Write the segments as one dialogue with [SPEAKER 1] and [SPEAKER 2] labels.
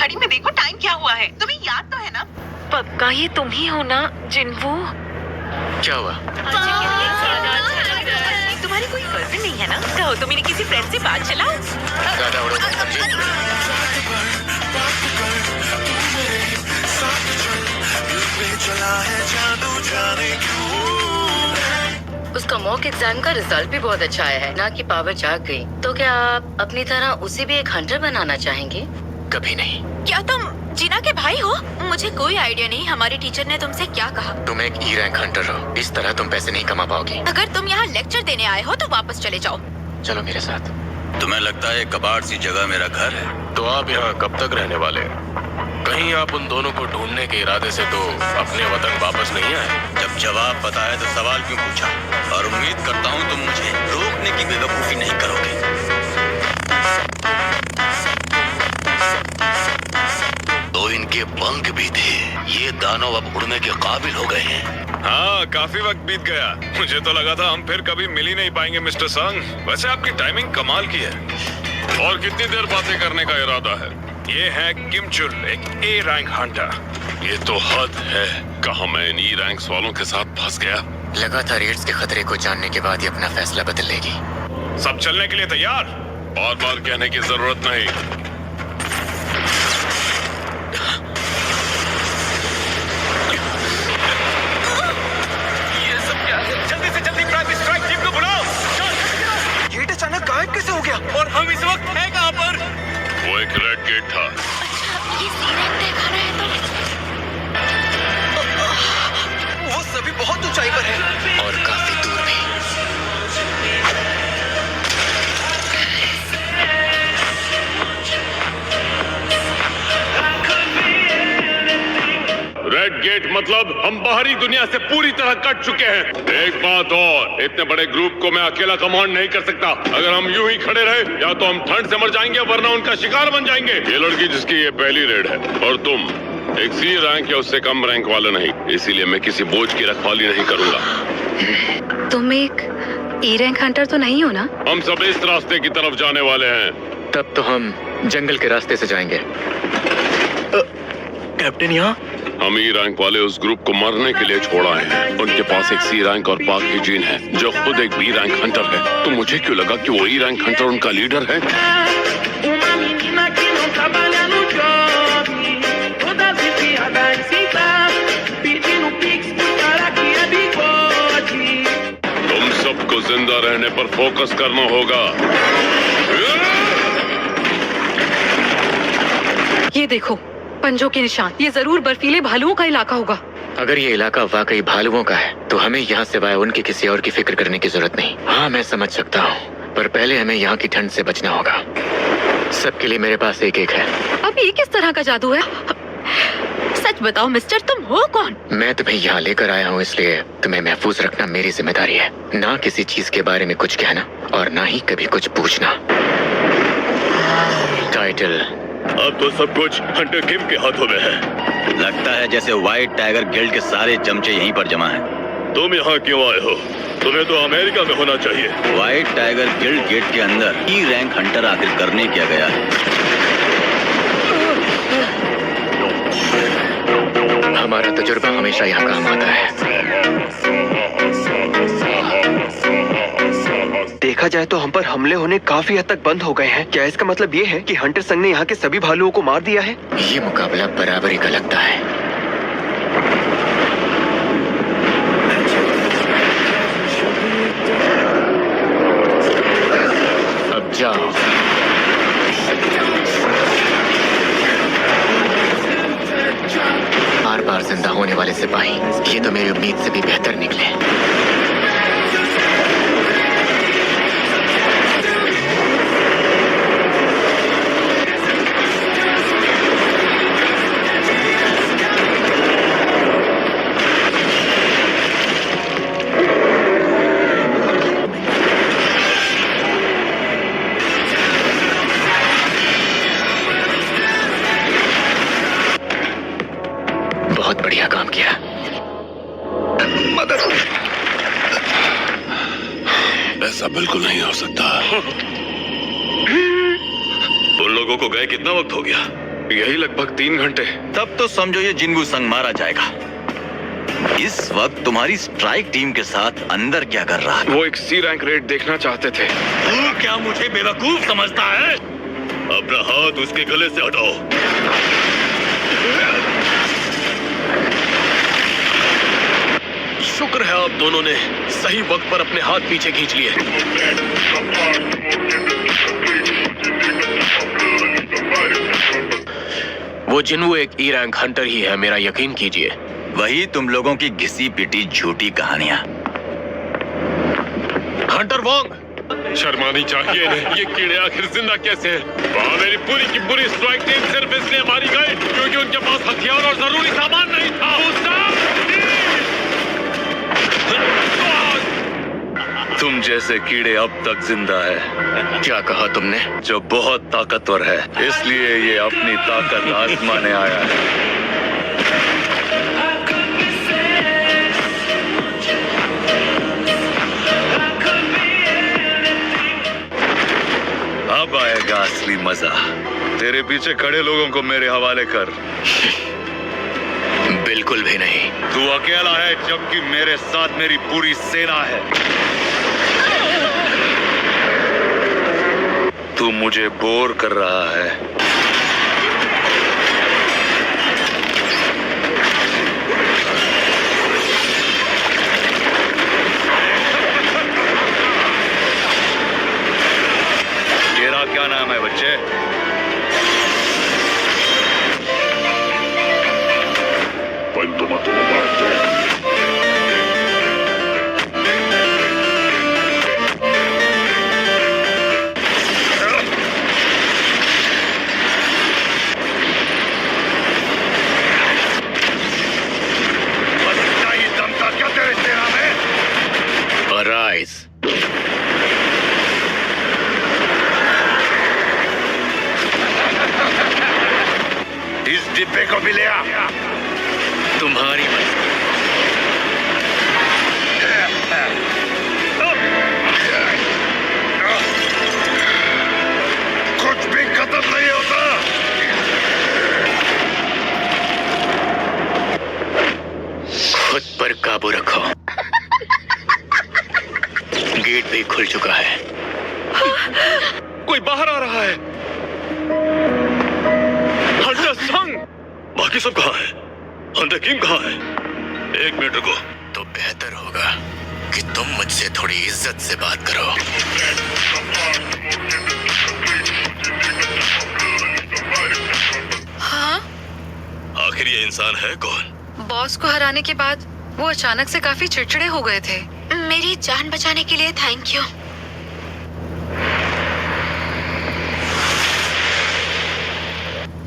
[SPEAKER 1] घड़ी में देखो टाइम क्या हुआ है। तुम्हें याद तो है ना?
[SPEAKER 2] पक्का ये तुम ही हो ना जिन्वू?
[SPEAKER 3] क्या हुआ?
[SPEAKER 1] तुम्हारी कोई गर्लफ्रेंड नहीं है ना? कहो तो मेरे किसी फ्रेंड से बात चलाओ।
[SPEAKER 3] ज्यादा उड़ो मत समझी।
[SPEAKER 2] उसका मॉक एग्जाम का रिजल्ट भी बहुत अच्छा आया है ना कि पावर जाग गई। तो क्या आप अपनी तरह उसे भी एक हंटर बनाना चाहेंगे?
[SPEAKER 3] कभी नहीं।
[SPEAKER 1] क्या तुम जीना के भाई हो? मुझे कोई आइडिया नहीं हमारे टीचर ने तुमसे क्या कहा।
[SPEAKER 3] तुम एक ई रैंक हंटर हो, इस तरह तुम पैसे नहीं कमा पाओगी।
[SPEAKER 1] अगर तुम यहाँ लेक्चर देने आए हो तो वापस चले जाओ।
[SPEAKER 3] चलो मेरे साथ।
[SPEAKER 4] तुम्हें लगता है कबाड़ सी जगह मेरा घर है?
[SPEAKER 5] तो आप यहाँ कब तक रहने वाले? कहीं आप उन दोनों को ढूंढने के इरादे से तो अपने वतन वापस नहीं आए?
[SPEAKER 4] जब जवाब पता है तो सवाल क्यों पूछा? और उम्मीद करता हूँ तुम मुझे रोकने की बेवकूफी नहीं करोगे। तो इनके पंख भी थे। ये दानव अब उड़ने के काबिल हो गए हैं।
[SPEAKER 5] हाँ, काफी वक्त बीत गया। मुझे तो लगा था हम फिर कभी मिल ही नहीं पाएंगे मिस्टर संग। वैसे आपकी टाइमिंग कमाल की है। और कितनी देर बातें करने का इरादा है? ये है किम चुल, एक ए रैंक हंटर। ये तो हद है। कहाँ मैं इन ई रैंक्स वालों के साथ फंस गया।
[SPEAKER 3] लगातार रेड्स के खतरे को जानने के बाद ही अपना फैसला बदल लेगी।
[SPEAKER 5] सब चलने के लिए तैयार? बार बार कहने की जरूरत नहीं।
[SPEAKER 4] ये सब क्या है? जल्दी से जल्दी प्राइम स्ट्राइक टीम को बुलाओ।
[SPEAKER 6] ये अचानक गायब कैसे हो गया?
[SPEAKER 4] और हम इस वक्त हैं कहाँ पर?
[SPEAKER 5] वो एक रेड गेट था।
[SPEAKER 1] ये सीरत देखा रहा है तो
[SPEAKER 6] वो सभी बहुत ऊंचाई पर है
[SPEAKER 3] और काफी दूर भी।
[SPEAKER 5] रेड गेट मतलब हम बाहरी दुनिया से पूरी तरह कट चुके हैं। एक बात और, इतने बड़े ग्रुप को मैं अकेला कमांड नहीं कर सकता। अगर हम यूं ही खड़े रहे या तो हम ठंड से मर जाएंगे वरना उनका शिकार बन जाएंगे। ये लड़की जिसकी ये पहली रेड है और तुम एक सी रैंक या उससे कम रैंक वाले नहीं, इसीलिए मैं किसी बोझ की रखवाली नहीं करूंगा।
[SPEAKER 2] तुम एक ई रैंक हंटर तो नहीं हो ना?
[SPEAKER 5] हम सब इस रास्ते की तरफ जाने वाले हैं।
[SPEAKER 3] तब तो हम जंगल के रास्ते से जाएंगे।
[SPEAKER 6] कैप्टन यहाँ?
[SPEAKER 5] हम ई रैंक वाले उस ग्रुप को मरने के लिए छोड़ा है। उनके पास एक सी रैंक और पाक की जीन है जो खुद एक बी रैंक हंटर है। तो मुझे क्यों लगा कि वो ई रैंक हंटर उनका लीडर है? तुम सबको जिंदा रहने पर फोकस करना होगा।
[SPEAKER 2] ये देखो पंजों के निशान। ये जरूर बर्फीले भालुओं का इलाका होगा।
[SPEAKER 3] अगर ये इलाका वाकई भालुओं का है तो हमें यहाँ सिवाय उनके किसी और की फिक्र करने की जरूरत नहीं। हाँ मैं समझ सकता हूँ, पर पहले हमें यहाँ की ठंड से बचना होगा। सबके लिए मेरे पास एक एक है।
[SPEAKER 2] अब ये किस तरह का जादू है? सच बताओ मिस्टर, तुम हो कौन?
[SPEAKER 3] मैं तुम्हें यहाँ लेकर आया हूँ, इसलिए तुम्हें महफूज रखना मेरी जिम्मेदारी है। ना किसी चीज के बारे में कुछ कहना और ना ही कभी कुछ पूछना। टाइटल
[SPEAKER 5] अब तो सब कुछ हंटर किम के हाथों में है।
[SPEAKER 4] लगता है जैसे व्हाइट टाइगर गिल्ड के सारे चमचे यहीं पर जमा हैं।
[SPEAKER 5] तुम यहाँ क्यों आए हो? तुम्हें तो अमेरिका में होना चाहिए।
[SPEAKER 4] व्हाइट टाइगर गिल्ड गेट के अंदर ई रैंक हंटर आखिर करने क्या गया है?
[SPEAKER 3] हमारा तजुर्बा हमेशा यहाँ काम आता है।
[SPEAKER 6] देखा जाए तो हम पर हमले होने काफी हद तक बंद हो गए हैं। क्या इसका मतलब ये है कि हंटर संघ ने यहाँ के सभी भालुओं को मार दिया है?
[SPEAKER 3] ये मुकाबला बराबरी का लगता है। अब जाओ। बार बार जिंदा होने वाले सिपाही, ये तो मेरी उम्मीद से भी बेहतर निकले। बहुत बढ़िया काम किया।
[SPEAKER 5] मदद। ऐसा बिल्कुल नहीं हो सकता। उन लोगों को गए कितना वक्त हो गया? यही लगभग 3 घंटे।
[SPEAKER 4] तब तो समझो ये जिन्वू संग मारा जाएगा। इस वक्त तुम्हारी स्ट्राइक टीम के साथ अंदर क्या कर रहा है?
[SPEAKER 5] वो एक सी रैंक रेड देखना चाहते थे।
[SPEAKER 4] तू क्या मुझे बेवकूफ समझता है?
[SPEAKER 5] अपना हाथ उसके गले से हटाओ।
[SPEAKER 7] शुक्र है आप दोनों ने सही वक्त पर अपने हाथ पीछे खींच लिए। वो जिन्वू एक ई रैंक हंटर ही है, मेरा यकीन कीजिए।
[SPEAKER 4] वही तुम लोगों की घिसी पिटी झूठी कहानियां।
[SPEAKER 7] हंटर वोंग,
[SPEAKER 5] शर्मानी चाहिए इन्हें। ये कीड़े आखिर जिंदा कैसे हैं? वहाँ मेरी पूरी की पूरी स्ट्राइक टीम सिर्फ इसलिए मारी गई क्योंकि उनके पास हथियार और जरूरी सामान नहीं था।
[SPEAKER 8] तुम जैसे कीड़े अब तक जिंदा है,
[SPEAKER 3] क्या कहा तुमने?
[SPEAKER 8] जो बहुत ताकतवर है, इसलिए ये अपनी ताकत आजमाने आया है। अब आएगा असली मजा। तेरे पीछे खड़े लोगों को मेरे हवाले कर।
[SPEAKER 3] बिल्कुल भी नहीं।
[SPEAKER 8] तू अकेला है जबकि मेरे साथ मेरी पूरी सेना है। तू मुझे बोर कर रहा है। तेरा क्या नाम है बच्चे?
[SPEAKER 3] Arise.
[SPEAKER 8] इस डिब्बे को भी ले आ।
[SPEAKER 3] तुम्हारी मर्जी।
[SPEAKER 8] कुछ भी खत्म नहीं होता।
[SPEAKER 3] खुद पर काबू रखो। गेट भी खुल चुका है।
[SPEAKER 5] कोई बाहर आ रहा है। हंटर संग,
[SPEAKER 7] बाकी सब कहाँ है? हंटर किम कहाँ है?
[SPEAKER 3] 1 मिनट रुको। तो बेहतर होगा कि तुम मुझसे थोड़ी इज्जत से बात करो।
[SPEAKER 1] हाँ,
[SPEAKER 7] आखिर ये इंसान है कौन?
[SPEAKER 2] बॉस को हराने के बाद वो अचानक से काफी चिड़चिड़े हो गए थे।
[SPEAKER 1] मेरी जान बचाने के लिए थैंक यू।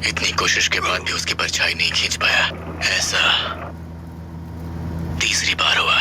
[SPEAKER 3] इतनी कोशिश के बाद भी उसकी परछाई नहीं खींच पाया। ऐसा तीसरी बार हुआ।